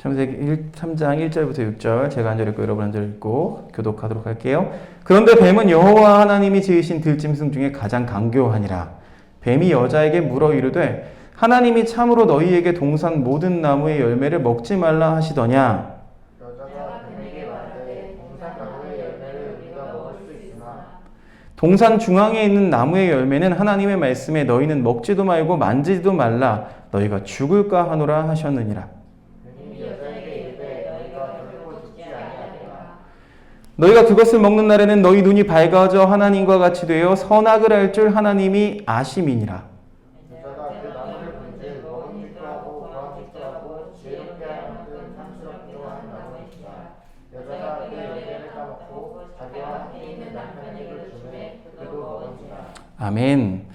창세기 3장 1절부터 6절 제가 한 절 읽고 여러분 한 절 읽고 교독하도록 할게요. 그런데 뱀은 여호와 하나님이 지으신 들짐승 중에 가장 강교하니라. 뱀이 여자에게 물어 이르되 하나님이 참으로 너희에게 동산 모든 나무의 열매를 먹지 말라 하시더냐. 여자가 뱀에게 말하되 동산 나무의 열매를 우리가 먹을 수 있으나 동산 중앙에 있는 나무의 열매는 하나님의 말씀에 너희는 먹지도 말고 만지지도 말라 너희가 죽을까 하노라 하셨느니라. 뱀이 여자에게 이르되 너희가 결코 죽지 아니하리라. 너희가 그것을 먹는 날에는 너희 눈이 밝아져 하나님과 같이 되어 선악을 알 줄 하나님이 아심이니라. 여자가 그 나무를 본즉 먹음직도 하고 보암직도 하고 지혜롭게 하여금 탐스럽기도 한 나무이니라. 여자가 그 열매를 따먹고 자기와 함께 있는 남편에게 주매 그도 먹은지라. 아멘.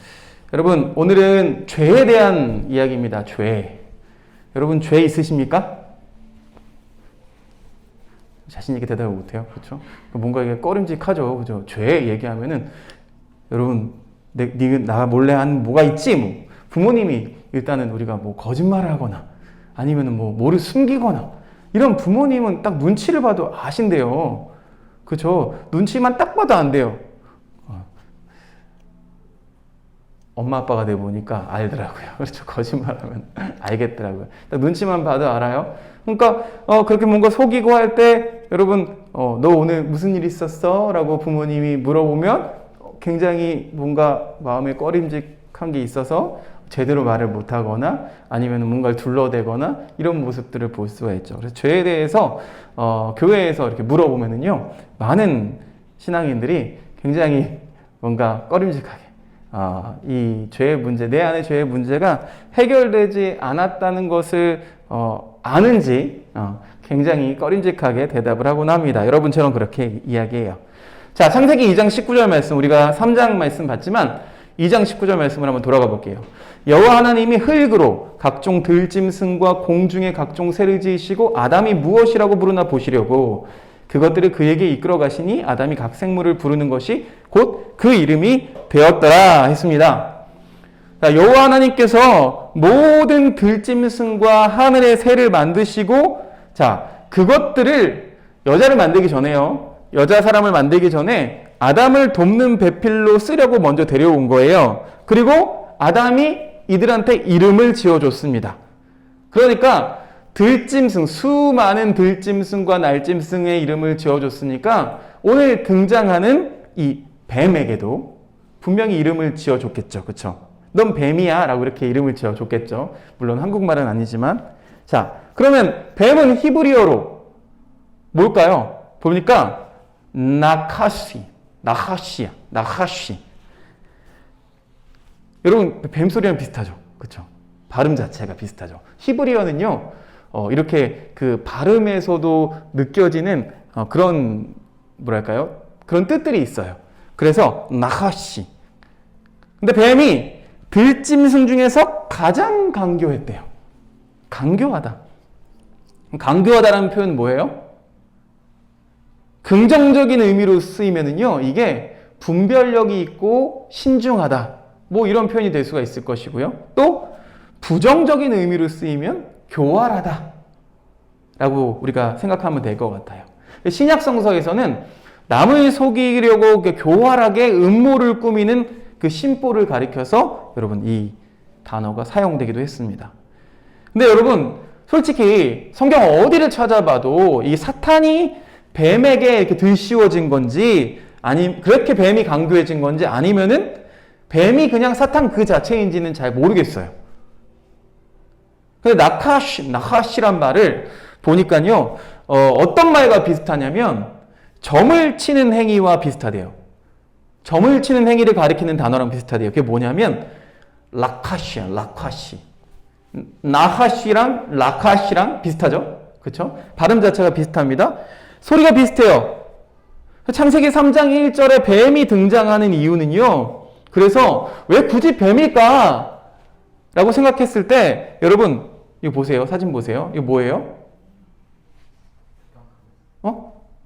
여러분 오늘은 죄에 대한 이야기입니다. 죄. 여러분 죄 있으십니까? 자신 있게 대답을 못해요. 그렇죠? 뭔가 이게 꺼림직하죠. 그죠? 죄 얘기하면은 여러분 나 몰래 한 뭐가 있지? 뭐 부모님이 일단은 우리가 뭐 거짓말을 하거나 아니면은 뭐를 숨기거나 이런 부모님은 딱 눈치를 봐도 아신대요. 그렇죠? 눈치만 딱 봐도 안 돼요. 엄마 아빠가 돼 보니까 알더라고요. 그렇죠? 거짓말하면 알겠더라고요. 딱 눈치만 봐도 알아요. 그러니까 그렇게 뭔가 속이고 할 때 여러분 너 오늘 무슨 일 있었어? 라고 부모님이 물어보면 굉장히 뭔가 마음에 꺼림직한 게 있어서 제대로 말을 못하거나 아니면 뭔가를 둘러대거나 이런 모습들을 볼 수가 있죠. 그래서 죄에 대해서 교회에서 이렇게 물어보면은요 많은 신앙인들이 굉장히 뭔가 꺼림직하게 이 죄의 문제, 내 안의 죄의 문제가 해결되지 않았다는 것을 아는지 굉장히 꺼림직하게 대답을 하곤 합니다. 여러분처럼 그렇게 이야기해요. 자, 창세기 2장 19절 말씀, 우리가 3장 말씀 봤지만 2장 19절 말씀을 한번 돌아가 볼게요. 여호와 하나님이 흙으로 각종 들짐승과 공중의 각종 새를 지으시고 아담이 무엇이라고 부르나 보시려고 그것들을 그에게 이끌어 가시니 아담이 각 생물을 부르는 것이 곧 그 이름이 되었더라 했습니다. 자, 여호와 하나님께서 모든 들짐승과 하늘의 새를 만드시고 자, 그것들을 여자를 만들기 전에요. 여자 사람을 만들기 전에 아담을 돕는 배필로 쓰려고 먼저 데려온 거예요. 그리고 아담이 이들한테 이름을 지어줬습니다. 그러니까 들짐승, 수많은 들짐승과 날짐승의 이름을 지어줬으니까 오늘 등장하는 이 뱀에게도 분명히 이름을 지어줬겠죠. 그쵸? 넌 뱀이야 라고 이렇게 이름을 지어줬겠죠. 물론 한국말은 아니지만. 자, 그러면 뱀은 히브리어로 뭘까요? 보니까 나카시. 여러분 뱀 소리랑 비슷하죠. 그쵸? 발음 자체가 비슷하죠. 히브리어는요. 이렇게 그 발음에서도 느껴지는 그런 뭐랄까요? 그런 뜻들이 있어요. 그래서 나하시. 근데 뱀이 들짐승 중에서 가장 강교했대요. 강교하다. 강교하다라는 표현은 뭐예요? 긍정적인 의미로 쓰이면은요, 이게 분별력이 있고 신중하다. 뭐 이런 표현이 될 수가 있을 것이고요. 또 부정적인 의미로 쓰이면 교활하다. 라고 우리가 생각하면 될 것 같아요. 신약 성서에서는 남을 속이려고 교활하게 음모를 꾸미는 그 심보를 가리켜서 여러분 이 단어가 사용되기도 했습니다. 근데 여러분 솔직히 성경 어디를 찾아봐도 이 사탄이 뱀에게 이렇게 들씌워진 건지 아니 그렇게 뱀이 강교해진 건지 아니면은 뱀이 그냥 사탄 그 자체인지는 잘 모르겠어요. 근데 나카시란 말을 보니까요 어떤 말과 비슷하냐면 점을 치는 행위와 비슷하대요. 점을 치는 행위를 가리키는 단어랑 비슷하대요. 그게 뭐냐면 라카시. 나하시랑 라카시랑 비슷하죠? 그렇죠? 발음 자체가 비슷합니다. 소리가 비슷해요. 창세기 3장 1절에 뱀이 등장하는 이유는요. 그래서 왜 굳이 뱀일까? 라고 생각했을 때 여러분 이거 보세요. 사진 보세요. 이거 뭐예요?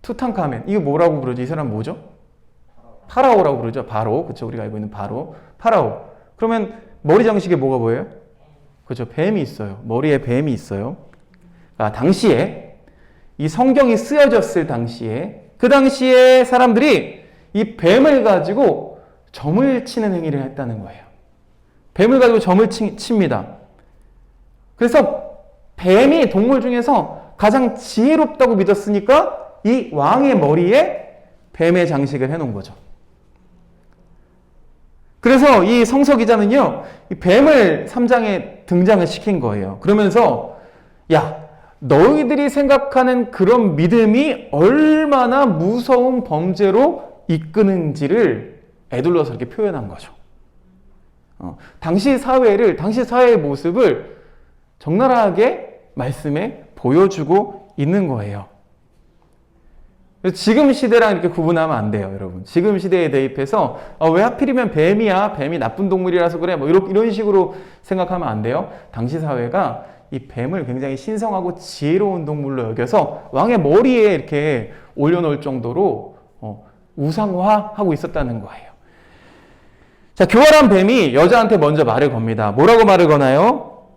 투탕카멘. 이거 뭐라고 부르지? 이 사람 뭐죠? 파라오라고 부르죠. 바로. 그렇죠. 우리가 알고 있는 바로. 파라오. 그러면 머리 장식에 뭐가 보여요? 그렇죠. 뱀이 있어요. 머리에 뱀이 있어요. 당시에 이 성경이 쓰여졌을 당시에 그 당시에 사람들이 이 뱀을 가지고 점을 치는 행위를 했다는 거예요. 뱀을 가지고 점을 칩니다. 그래서 뱀이 동물 중에서 가장 지혜롭다고 믿었으니까 이 왕의 머리에 뱀의 장식을 해놓은 거죠. 그래서 이 성서 기자는요, 이 뱀을 3장에 등장을 시킨 거예요. 그러면서 야, 너희들이 생각하는 그런 믿음이 얼마나 무서운 범죄로 이끄는지를 에둘러서 이렇게 표현한 거죠. 당시 사회의 모습을 적나라하게 말씀에 보여주고 있는 거예요. 지금 시대랑 이렇게 구분하면 안 돼요, 여러분. 지금 시대에 대입해서 왜 하필이면 뱀이야? 뱀이 나쁜 동물이라서 그래? 뭐 이런 식으로 생각하면 안 돼요. 당시 사회가 이 뱀을 굉장히 신성하고 지혜로운 동물로 여겨서 왕의 머리에 이렇게 올려놓을 정도로 우상화하고 있었다는 거예요. 자, 교활한 뱀이 여자한테 먼저 말을 겁니다. 뭐라고 말을 거나요?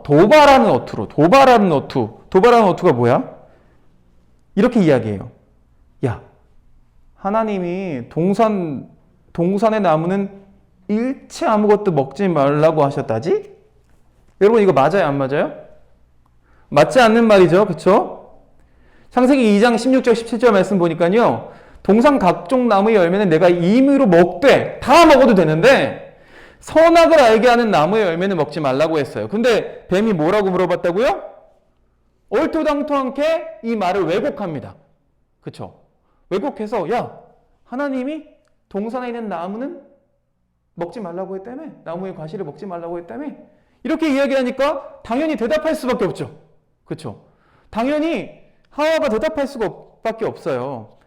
도발하는 어투로. 도발하는 어투가 뭐야? 이렇게 이야기해요. 야, 하나님이 동산의 나무는 일체 아무것도 먹지 말라고 하셨다지? 여러분 이거 맞아요, 안 맞아요? 맞지 않는 말이죠, 그쵸? 창세기 2장 16절 17절 말씀 보니까요, 동산 각종 나무의 열매는 내가 임의로 먹되 다 먹어도 되는데 선악을 알게 하는 나무의 열매는 먹지 말라고 했어요. 근데 뱀이 뭐라고 물어봤다고요? 얼토당토않게 이 말을 왜곡합니다. 그쵸? 왜곡해서 야, 하나님이 동산에 있는 나무는 먹지 말라고 했다며? 나무의 과실을 먹지 말라고 했다며? 이렇게 이야기하니까 당연히 대답할 수밖에 없죠. 그쵸? 당연히 하와가 대답할 수밖에 없어요.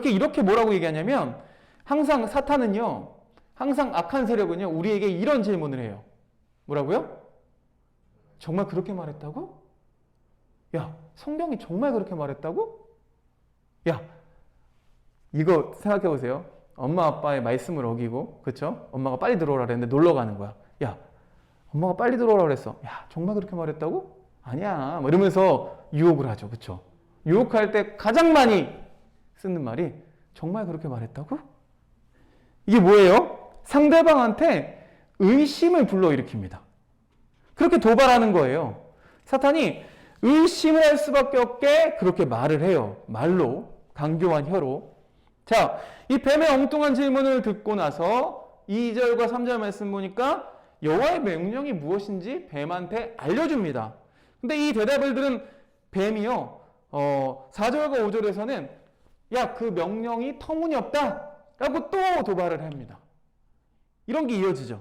이렇게 뭐라고 얘기하냐면 항상 사탄은요, 항상 악한 세력은요, 우리에게 이런 질문을 해요. 뭐라고요? 정말 그렇게 말했다고? 야, 성경이 정말 그렇게 말했다고? 야, 이거 생각해 보세요. 엄마 아빠의 말씀을 어기고, 그쵸? 엄마가 빨리 들어오라 그랬는데 놀러 가는 거야. 야, 엄마가 빨리 들어오라 그랬어. 야, 정말 그렇게 말했다고? 아니야. 뭐 이러면서 유혹을 하죠. 그쵸? 유혹할 때 가장 많이 쓰는 말이 정말 그렇게 말했다고? 이게 뭐예요? 상대방한테 의심을 불러일으킵니다. 그렇게 도발하는 거예요. 사탄이 의심을 할 수밖에 없게 그렇게 말을 해요. 말로, 강교한 혀로. 자, 이 뱀의 엉뚱한 질문을 듣고 나서 2절과 3절 말씀 보니까 여호와의 명령이 무엇인지 뱀한테 알려줍니다. 근데 이 대답을 들은 뱀이요, 4절과 5절에서는 야, 그 명령이 터무니없다 라고 또 도발을 합니다. 이런 게 이어지죠.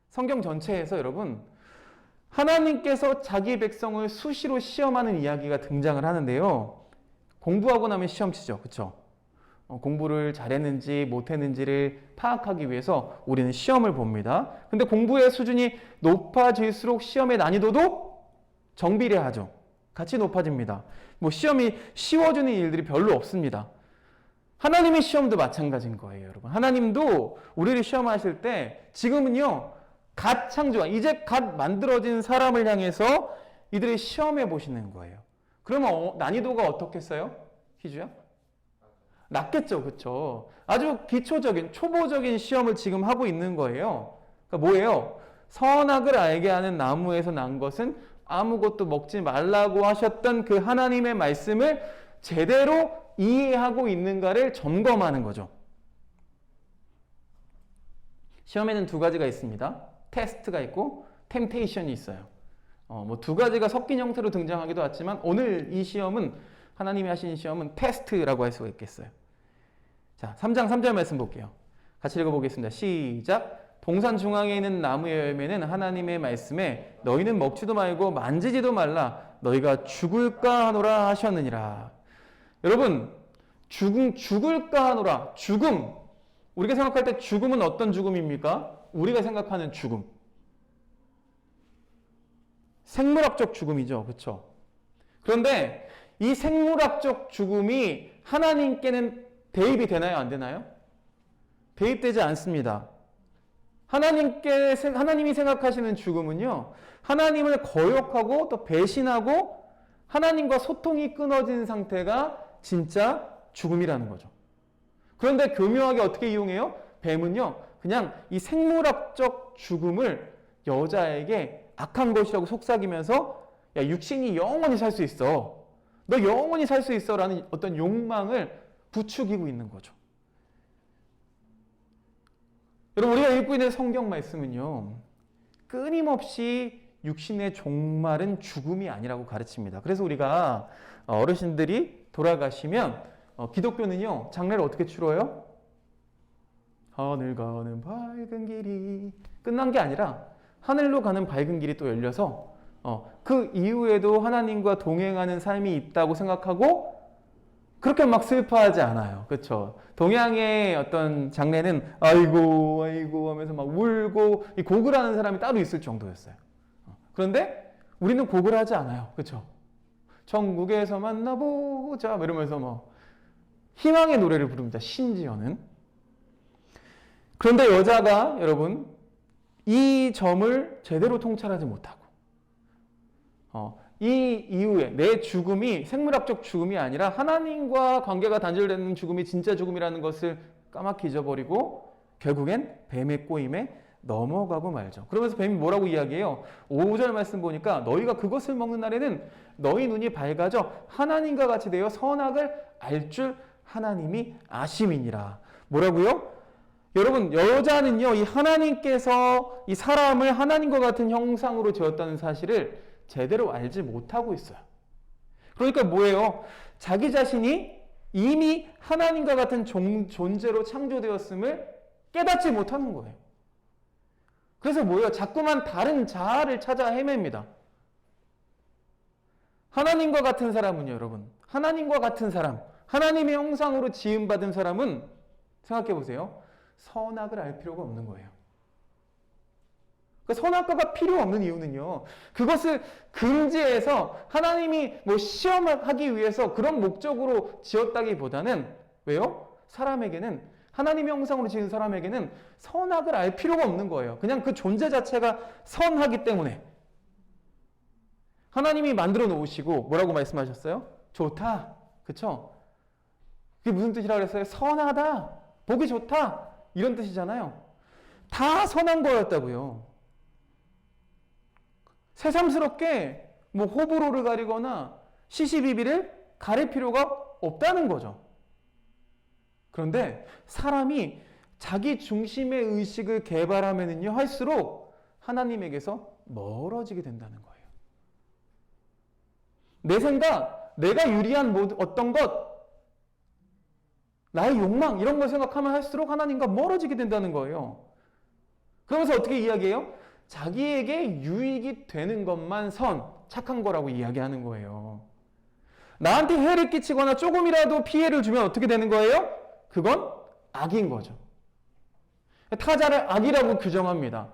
성경 전체에서 여러분, 하나님께서 자기 백성을 수시로 시험하는 이야기가 등장을 하는데요. 공부하고 나면 시험 치죠. 그렇죠? 공부를 잘했는지 못했는지를 파악하기 위해서 우리는 시험을 봅니다. 근데 공부의 수준이 높아질수록 시험의 난이도도 정비례하죠. 같이 높아집니다. 시험이 쉬워지는 일들이 별로 없습니다. 하나님의 시험도 마찬가지인 거예요, 여러분. 하나님도 우리를 시험하실 때 지금은요, 갓 창조한, 이제 갓 만들어진 사람을 향해서 이들을 시험해 보시는 거예요. 그러면 난이도가 어떻겠어요? 희주야? 낮겠죠, 그렇죠? 아주 기초적인, 초보적인 시험을 지금 하고 있는 거예요. 그러니까 뭐예요? 선악을 알게 하는 나무에서 난 것은 아무것도 먹지 말라고 하셨던 그 하나님의 말씀을 제대로 이해하고 있는가를 점검하는 거죠. 시험에는 두 가지가 있습니다. 테스트가 있고 템테이션이 있어요. 두 가지가 섞인 형태로 등장하기도 하지만 오늘 이 시험은, 하나님이 하신 시험은 테스트라고 할 수가 있겠어요. 자, 3장 3절 말씀 볼게요. 같이 읽어보겠습니다. 시작. 동산 중앙에 있는 나무의 열매는 하나님의 말씀에 너희는 먹지도 말고 만지지도 말라 너희가 죽을까 하노라 하셨느니라. 여러분, 죽을까 하노라. 죽음. 우리가 생각할 때 죽음은 어떤 죽음입니까? 우리가 생각하는 죽음. 생물학적 죽음이죠. 그렇죠? 그런데 이 생물학적 죽음이 하나님께는 대입이 되나요? 안 되나요? 대입되지 않습니다. 하나님이 생각하시는 죽음은요, 하나님을 거역하고 또 배신하고 하나님과 소통이 끊어진 상태가 진짜 죽음이라는 거죠. 그런데 교묘하게 어떻게 이용해요? 뱀은요, 그냥 이 생물학적 죽음을 여자에게 악한 것이라고 속삭이면서 야, 육신이 영원히 살 수 있어. 너 영원히 살 수 있어. 라는 어떤 욕망을 부추기고 있는 거죠. 여러분, 우리가 읽고 있는 성경 말씀은요, 끊임없이 육신의 종말은 죽음이 아니라고 가르칩니다. 그래서 우리가 어르신들이 돌아가시면 기독교는요, 장례를 어떻게 치러요? 하늘 가는 밝은 길이 끝난 게 아니라 하늘로 가는 밝은 길이 또 열려서 그 이후에도 하나님과 동행하는 삶이 있다고 생각하고 그렇게 막 슬퍼하지 않아요. 그렇죠? 동양의 어떤 장례는 아이고 아이고 하면서 막 울고 이 고글하는 사람이 따로 있을 정도였어요. 그런데 우리는 고글하지 않아요. 그렇죠? 천국에서 만나보자 이러면서 뭐 희망의 노래를 부릅니다. 심지어는. 그런데 여자가 여러분 이 점을 제대로 통찰하지 못하고 이 이후에 내 죽음이 생물학적 죽음이 아니라 하나님과 관계가 단절되는 죽음이 진짜 죽음이라는 것을 까맣게 잊어버리고 결국엔 뱀의 꼬임에 넘어가고 말죠. 그러면서 뱀이 뭐라고 이야기해요? 5절 말씀 보니까 너희가 그것을 먹는 날에는 너희 눈이 밝아져 하나님과 같이 되어 선악을 알 줄 하나님이 아심이니라. 뭐라고요? 여러분, 여자는요, 이 하나님께서 이 사람을 하나님과 같은 형상으로 지었다는 사실을 제대로 알지 못하고 있어요. 그러니까 뭐예요? 자기 자신이 이미 하나님과 같은 존재로 창조되었음을 깨닫지 못하는 거예요. 그래서 뭐예요? 자꾸만 다른 자아를 찾아 헤맵니다. 하나님과 같은 사람은요, 여러분. 하나님과 같은 사람, 하나님의 형상으로 지음받은 사람은 생각해 보세요. 선악을 알 필요가 없는 거예요. 그러니까 선악과가 필요 없는 이유는요, 그것을 금지해서 하나님이 뭐 시험하기 위해서 그런 목적으로 지었다기보다는 왜요? 사람에게는 하나님의 형상으로 지은 사람에게는 선악을 알 필요가 없는 거예요. 그냥 그 존재 자체가 선하기 때문에. 하나님이 만들어 놓으시고 뭐라고 말씀하셨어요? 좋다. 그쵸? 그게 무슨 뜻이라고 그랬어요? 선하다. 보기 좋다. 이런 뜻이잖아요. 다 선한 거였다고요. 새삼스럽게 뭐 호불호를 가리거나 시시비비를 가릴 필요가 없다는 거죠. 그런데 사람이 자기 중심의 의식을 개발하면은요, 할수록 하나님에게서 멀어지게 된다는 거예요. 내 생각, 내가 유리한 어떤 것, 나의 욕망, 이런 걸 생각하면 할수록 하나님과 멀어지게 된다는 거예요. 그러면서 어떻게 이야기해요? 자기에게 유익이 되는 것만 착한 거라고 이야기하는 거예요. 나한테 해를 끼치거나 조금이라도 피해를 주면 어떻게 되는 거예요? 그건 악인 거죠. 타자를 악이라고 규정합니다.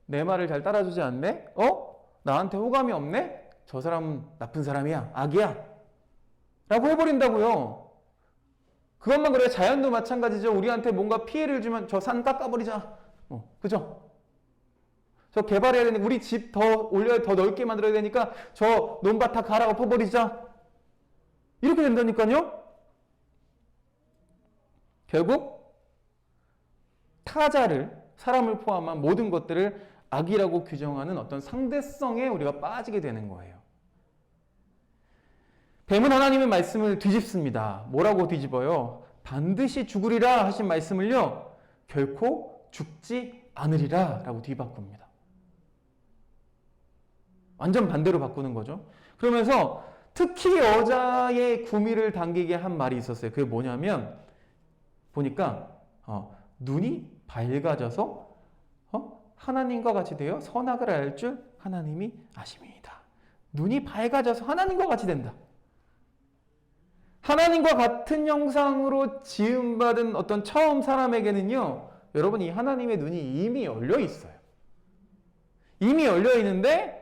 내 말을 잘 따라주지 않네? 나한테 호감이 없네? 저 사람은 나쁜 사람이야. 악이야. 라고 해버린다고요. 그것만 그래요. 자연도 마찬가지죠. 우리한테 뭔가 피해를 주면 저 산 깎아버리자. 그죠? 저 개발해야 되는 우리 집 더 넓게 만들어야 되니까 저 논밭 다 갈아 엎어버리자. 이렇게 된다니까요. 결국 타자를, 사람을 포함한 모든 것들을 악이라고 규정하는 어떤 상대성에 우리가 빠지게 되는 거예요. 뱀은 하나님의 말씀을 뒤집습니다. 뭐라고 뒤집어요? 반드시 죽으리라 하신 말씀을요, 결코 죽지 않으리라 라고 뒤바꿉니다. 완전 반대로 바꾸는 거죠. 그러면서 특히 여자의 구미를 당기게 한 말이 있었어요. 그게 뭐냐면 보니까 눈이 밝아져서 하나님과 같이 되어 선악을 알 줄 하나님이 아심이다. 눈이 밝아져서 하나님과 같이 된다. 하나님과 같은 형상으로 지음받은 어떤 처음 사람에게는요, 여러분, 이 하나님의 눈이 이미 열려 있어요. 이미 열려 있는데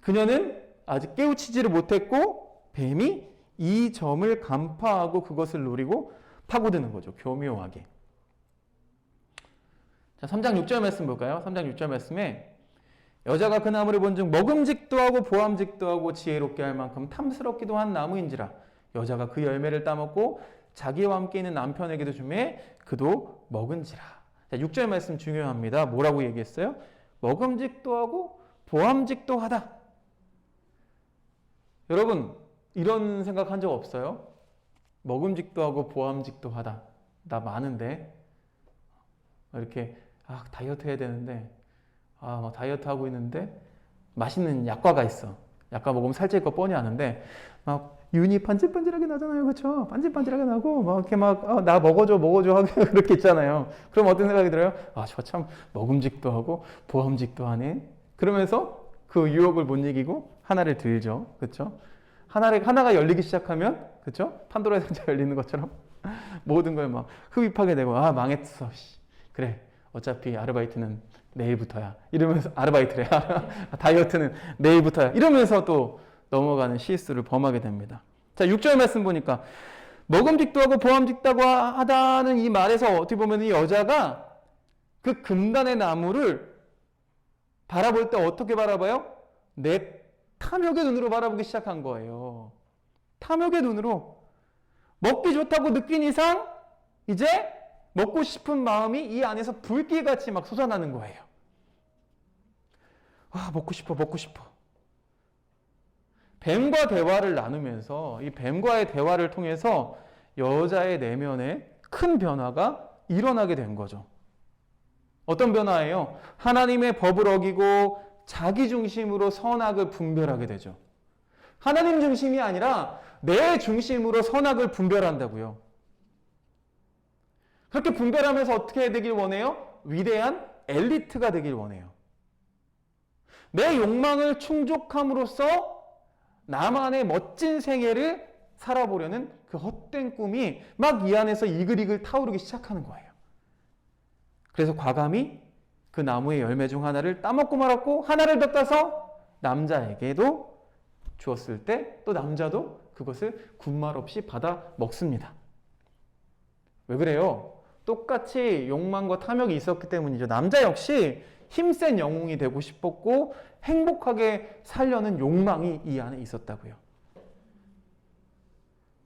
그녀는 아직 깨우치지를 못했고 뱀이 이 점을 간파하고 그것을 노리고 파고드는 거죠. 교묘하게. 자, 3장 6절 말씀 볼까요? 3장 6절 말씀에 여자가 그 나무를 본즉 먹음직도 하고 보암직도 하고 지혜롭게 할 만큼 탐스럽기도 한 나무인지라 여자가 그 열매를 따먹고 자기와 함께 있는 남편에게도 주매 그도 먹은지라. 자, 6절 말씀 중요합니다. 뭐라고 얘기했어요? 먹음직도 하고 보암직도 하다. 여러분 이런 생각한 적 없어요? 먹음직도 하고 보암직도 하다. 나 많은데 이렇게 다이어트 해야 되는데 막 다이어트 하고 있는데 맛있는 약과가 있어. 약과 먹으면 살찔 거 뻔히 아는데 막 윤이 반질반질하게 나잖아요. 그렇죠? 반질반질하게 나고 막 이렇게 막 나 먹어줘 하고 그렇게 있잖아요. 그럼 어떤 생각이 들어요? 저 참 먹음직도 하고 보암직도 하네. 그러면서 그 유혹을 못 이기고 하나를 들죠. 그렇죠? 하나가 열리기 시작하면 그렇죠? 판도라의 상자 열리는 것처럼 모든 걸 막 흡입하게 되고 망했어. 그래. 어차피 아르바이트는 내일부터야. 이러면서 아르바이트래. 다이어트는 내일부터야. 이러면서 또 넘어가는 실수를 범하게 됩니다. 자, 6절 말씀 보니까 먹음직도 하고 보암직도 하다는 이 말에서 어떻게 보면 이 여자가 그 금단의 나무를 바라볼 때 어떻게 바라봐요? 내 탐욕의 눈으로 바라보기 시작한 거예요. 탐욕의 눈으로 먹기 좋다고 느낀 이상 이제 먹고 싶은 마음이 이 안에서 불길같이 막 솟아나는 거예요. 먹고 싶어. 뱀과 대화를 나누면서 이 뱀과의 대화를 통해서 여자의 내면에 큰 변화가 일어나게 된 거죠. 어떤 변화예요? 하나님의 법을 어기고 자기 중심으로 선악을 분별하게 되죠. 하나님 중심이 아니라 내 중심으로 선악을 분별한다고요. 그렇게 분별하면서 어떻게 되길 원해요? 위대한 엘리트가 되길 원해요. 내 욕망을 충족함으로써 나만의 멋진 생애를 살아보려는 그 헛된 꿈이 막 이 안에서 이글이글 타오르기 시작하는 거예요. 그래서 과감히 그 나무의 열매 중 하나를 따먹고 말았고 하나를 더 따서 남자에게도 주었을 때 또 남자도 그것을 군말 없이 받아 먹습니다. 왜 그래요? 똑같이 욕망과 탐욕이 있었기 때문이죠. 남자 역시 힘센 영웅이 되고 싶었고 행복하게 살려는 욕망이 이 안에 있었다고요.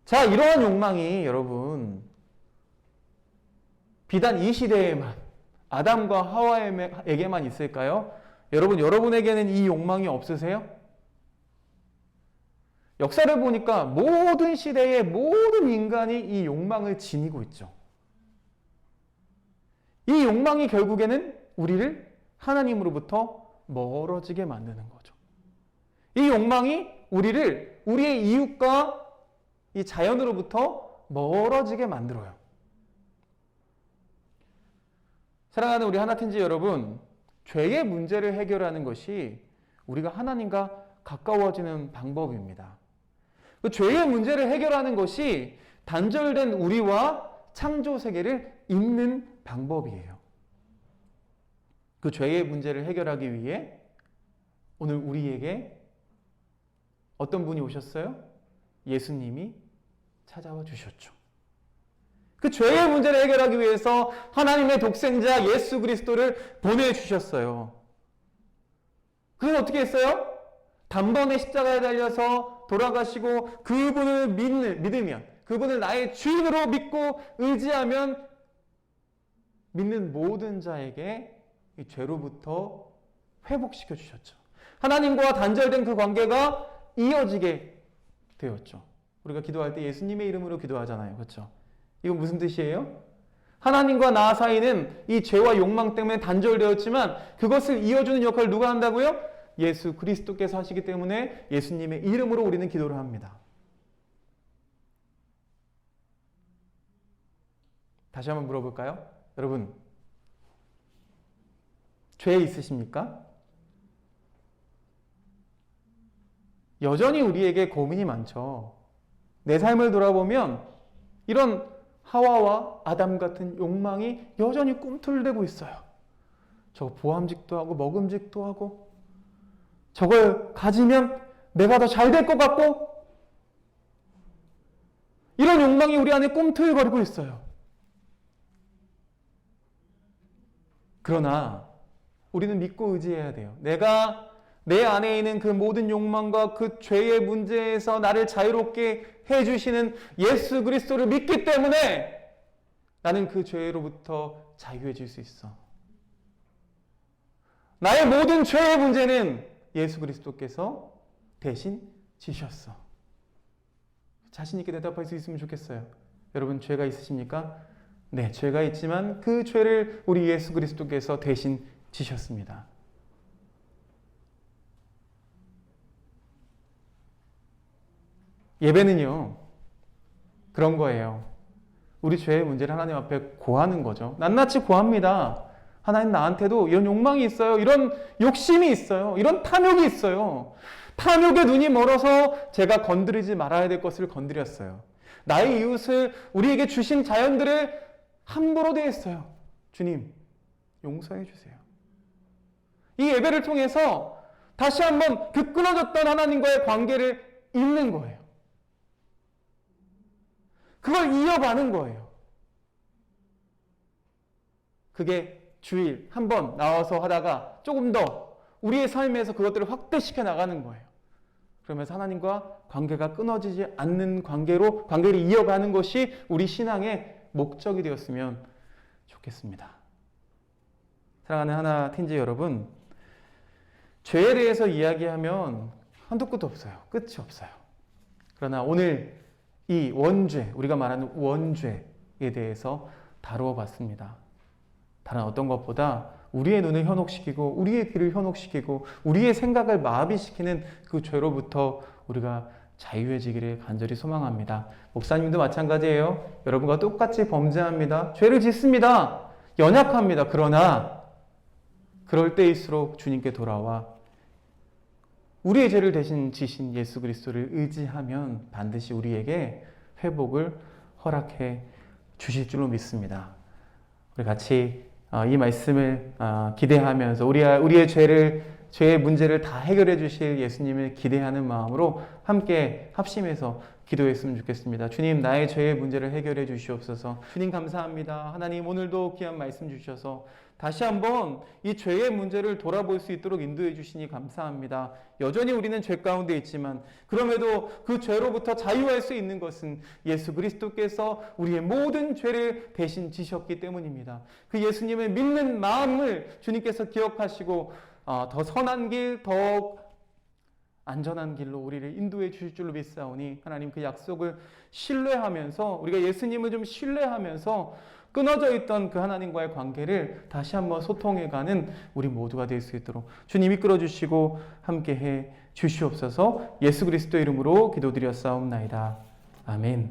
자, 이러한 욕망이 여러분 비단 이 시대에만 아담과 하와에게만 있을까요? 여러분에게는 이 욕망이 없으세요? 역사를 보니까 모든 시대의 모든 인간이 이 욕망을 지니고 있죠. 이 욕망이 결국에는 우리를 하나님으로부터 멀어지게 만드는 거죠. 이 욕망이 우리를 우리의 이웃과 이 자연으로부터 멀어지게 만들어요. 사랑하는 우리 하나팀지 여러분, 죄의 문제를 해결하는 것이 우리가 하나님과 가까워지는 방법입니다. 그 죄의 문제를 해결하는 것이 단절된 우리와 창조 세계를 잇는 방법이에요. 그 죄의 문제를 해결하기 위해 오늘 우리에게 어떤 분이 오셨어요? 예수님이 찾아와 주셨죠. 그 죄의 문제를 해결하기 위해서 하나님의 독생자 예수 그리스도를 보내주셨어요. 그래서 어떻게 했어요? 단번에 십자가에 달려서 돌아가시고 그분을 믿으면, 그분을 나의 주인으로 믿고 의지하면 믿는 모든 자에게 이 죄로부터 회복시켜 주셨죠. 하나님과 단절된 그 관계가 이어지게 되었죠. 우리가 기도할 때 예수님의 이름으로 기도하잖아요. 그렇죠? 이건 무슨 뜻이에요? 하나님과 나 사이는 이 죄와 욕망 때문에 단절되었지만 그것을 이어주는 역할을 누가 한다고요? 예수 그리스도께서 하시기 때문에 예수님의 이름으로 우리는 기도를 합니다. 다시 한번 물어볼까요? 여러분, 죄 있으십니까? 여전히 우리에게 고민이 많죠. 내 삶을 돌아보면 이런 하와와 아담 같은 욕망이 여전히 꿈틀대고 있어요. 저 보암직도 하고 먹음직도 하고 저걸 가지면 내가 더 잘 될 것 같고 이런 욕망이 우리 안에 꿈틀거리고 있어요. 그러나 우리는 믿고 의지해야 돼요. 내가 내 안에 있는 그 모든 욕망과 그 죄의 문제에서 나를 자유롭게 해주시는 예수 그리스도를 믿기 때문에 나는 그 죄로부터 자유해질 수 있어. 나의 모든 죄의 문제는 예수 그리스도께서 대신 지셨어. 자신 있게 대답할 수 있으면 좋겠어요. 여러분 죄가 있으십니까? 네, 죄가 있지만 그 죄를 우리 예수 그리스도께서 대신 지셨습니다. 예배는요, 그런 거예요. 우리 죄의 문제를 하나님 앞에 고하는 거죠. 낱낱이 고합니다. 하나님, 나한테도 이런 욕망이 있어요. 이런 욕심이 있어요. 이런 탐욕이 있어요. 탐욕에 눈이 멀어서 제가 건드리지 말아야 될 것을 건드렸어요. 나의 이웃을, 우리에게 주신 자연들을 함부로 대했어요. 주님, 용서해 주세요. 이 예배를 통해서 다시 한번 그 끊어졌던 하나님과의 관계를 잇는 거예요. 그걸 이어가는 거예요. 그게 주일 한 번 나와서 하다가 조금 더 우리의 삶에서 그것들을 확대시켜 나가는 거예요. 그러면서 하나님과 관계가 끊어지지 않는 관계를 이어가는 것이 우리 신앙의 목적이 되었으면 좋겠습니다. 사랑하는 하나 팀즈 여러분, 죄에 대해서 이야기하면 한도 끝도 없어요. 끝이 없어요. 그러나 오늘 이 원죄, 우리가 말하는 원죄에 대해서 다루어 봤습니다. 다른 어떤 것보다 우리의 눈을 현혹시키고 우리의 귀를 현혹시키고 우리의 생각을 마비시키는 그 죄로부터 우리가 자유해지기를 간절히 소망합니다. 목사님도 마찬가지예요. 여러분과 똑같이 범죄합니다. 죄를 짓습니다. 연약합니다. 그러나 그럴 때일수록 주님께 돌아와 우리의 죄를 대신 지신 예수 그리스도를 의지하면 반드시 우리에게 회복을 허락해 주실 줄로 믿습니다. 우리 같이 이 말씀을 기대하면서 우리의 죄의 문제를 다 해결해 주실 예수님을 기대하는 마음으로 함께 합심해서 기도했으면 좋겠습니다. 주님, 나의 죄의 문제를 해결해 주시옵소서. 주님 감사합니다. 하나님, 오늘도 귀한 말씀 주셔서 다시 한번 이 죄의 문제를 돌아볼 수 있도록 인도해 주시니 감사합니다. 여전히 우리는 죄 가운데 있지만 그럼에도 그 죄로부터 자유할 수 있는 것은 예수 그리스도께서 우리의 모든 죄를 대신 지셨기 때문입니다. 그 예수님을 믿는 마음을 주님께서 기억하시고 더 선한 길, 더 안전한 길로 우리를 인도해 주실 줄로 믿사오니 하나님, 그 약속을 신뢰하면서 우리가 예수님을 좀 신뢰하면서 끊어져 있던 그 하나님과의 관계를 다시 한번 소통해가는 우리 모두가 될 수 있도록 주님 이끌어 주시고 함께해 주시옵소서. 예수 그리스도 이름으로 기도드렸사옵나이다. 아멘.